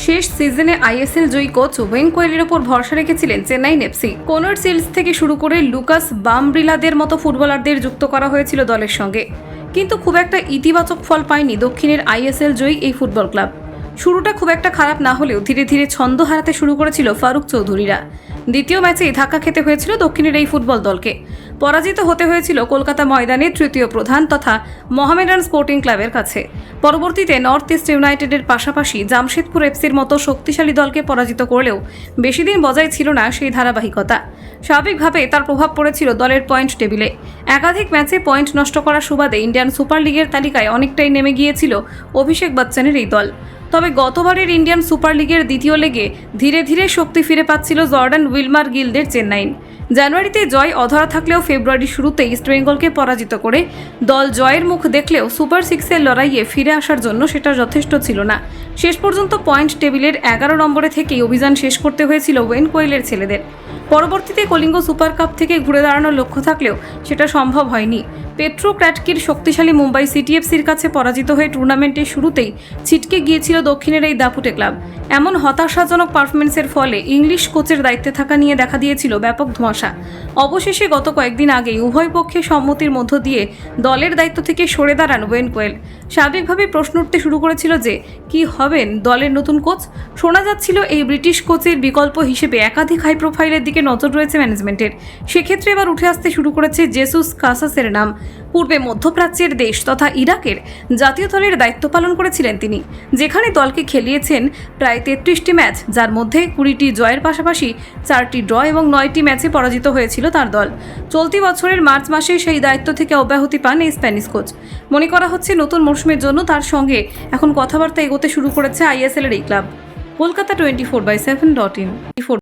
শেষ সিজনে ISL Joyee coach when কোয়েলের ওপর ভরসা রেখেছিলেন চেন্নাইন এফসি। কোনর সিলস থেকে শুরু করে লুকাস বামব্রিলাদের মতো ফুটবলারদের যুক্ত করা হয়েছিল দলের সঙ্গে, কিন্তু খুব একটা ইতিবাচক ফল পায়নি দক্ষিণের আইএসএল জয়ী এই ফুটবল ক্লাব। শুরুটা খুব একটা খারাপ না হলেও ধীরে ধীরে ছন্দ হারাতে শুরু করেছিল ফারুক চৌধুরীরা। দ্বিতীয় ম্যাচেই ধাক্কা খেতে হয়েছিল দক্ষিণের এই ফুটবল দলকে। পরাজিত হতে হয়েছিল কলকাতা ময়দানের তৃতীয় প্রধান তথা মোহামেডান স্পোর্টিং ক্লাবের কাছে। পরবর্তীতে নর্থ ইস্ট ইউনাইটেডের পাশাপাশি জামশেদপুর এফসির মতো শক্তিশালী দলকে পরাজিত করলেও বেশি দিন বজায় ছিল না সেই ধারাবাহিকতা। স্বাভাবিকভাবে তার প্রভাব পড়েছিল দলের পয়েন্ট টেবিলে। একাধিক ম্যাচে পয়েন্ট নষ্ট করার সুবাদে ইন্ডিয়ান সুপার লিগের তালিকায় অনেকটাই নেমে গিয়েছিল অভিষেক বচ্চনের এই দল। তবে গতবারের ইন্ডিয়ান সুপার লিগের দ্বিতীয় লেগে ধীরে ধীরে শক্তি ফিরে পাচ্ছিল জর্ডান উইলমার গিল্ডের চেন্নাইন। জানুয়ারিতে জয় অধরা থাকলেও ফেব্রুয়ারির শুরুতে ইস্টবেঙ্গলকে পরাজিত করে দল জয়ের মুখ দেখলেও সুপার সিক্সের লড়াইয়ে ফিরে আসার জন্য সেটা যথেষ্ট ছিল না। শেষ পর্যন্ত পয়েন্ট টেবিলের 11 নম্বরে থেকেই অভিযান শেষ করতে হয়েছিল ওয়েন কোয়েলের ছেলেদের। পরবর্তীতে কলিঙ্গ সুপার কাপ থেকে ঘুরে দাঁড়ানোর লক্ষ্য থাকলেও সেটা সম্ভব হয়নি। পেট্রো ক্র্যাটকির শক্তিশালী মুম্বাই সিটিএফসির কাছে পরাজিত হয়ে টুর্নামেন্টের শুরুতেই ছিটকে গিয়েছিল দক্ষিণের এই দাপুটে ক্লাব। এমন হতাশাজনক পারফরমেন্সের ফলে ইংলিশ কোচের দায়িত্বে থাকা নিয়ে দেখা দিয়েছিল ব্যাপক ধোঁয়াশা। অবশেষে গত কয়েকদিন আগেই উভয় পক্ষে সম্মতির মধ্য দিয়ে দলের দায়িত্ব থেকে সরে দাঁড়ান ওয়েন কোয়েল। স্বাভাবিকভাবেই প্রশ্ন উঠতে শুরু করেছিল যে কি হবেন দলের নতুন কোচ। শোনা যাচ্ছিল এই ব্রিটিশ কোচের বিকল্প হিসেবে একাধিক হাই প্রোফাইলের দিকে নজর রয়েছে ম্যানেজমেন্টের। সেক্ষেত্রে এবার উঠে আসতে শুরু করেছে জেসুস কাসাসের নাম। পূর্বে মধ্যপ্রাচ্যের দেশ তথা ইরাকের জাতীয় দলের দায়িত্ব পালন করেছিলেন তিনি, যেখানে দলকে খেলিয়েছেন প্রায় 33টি ম্যাচ, যার মধ্যে 20টি জয়ের পাশাপাশি 4টি ড্র এবং 9টি ম্যাচে পরাজিত হয়েছিল তার দল। চলতি বছরের মার্চ মাসে সেই দায়িত্ব থেকে অব্যাহতি পান এই স্প্যানিশ কোচ। মনে করা হচ্ছে নতুন মৌসুমের জন্য তার সঙ্গে এখন কথাবার্তা এগোতে শুরু করেছে আইএসএল এর এই ক্লাব। কলকাতা 24/7.in।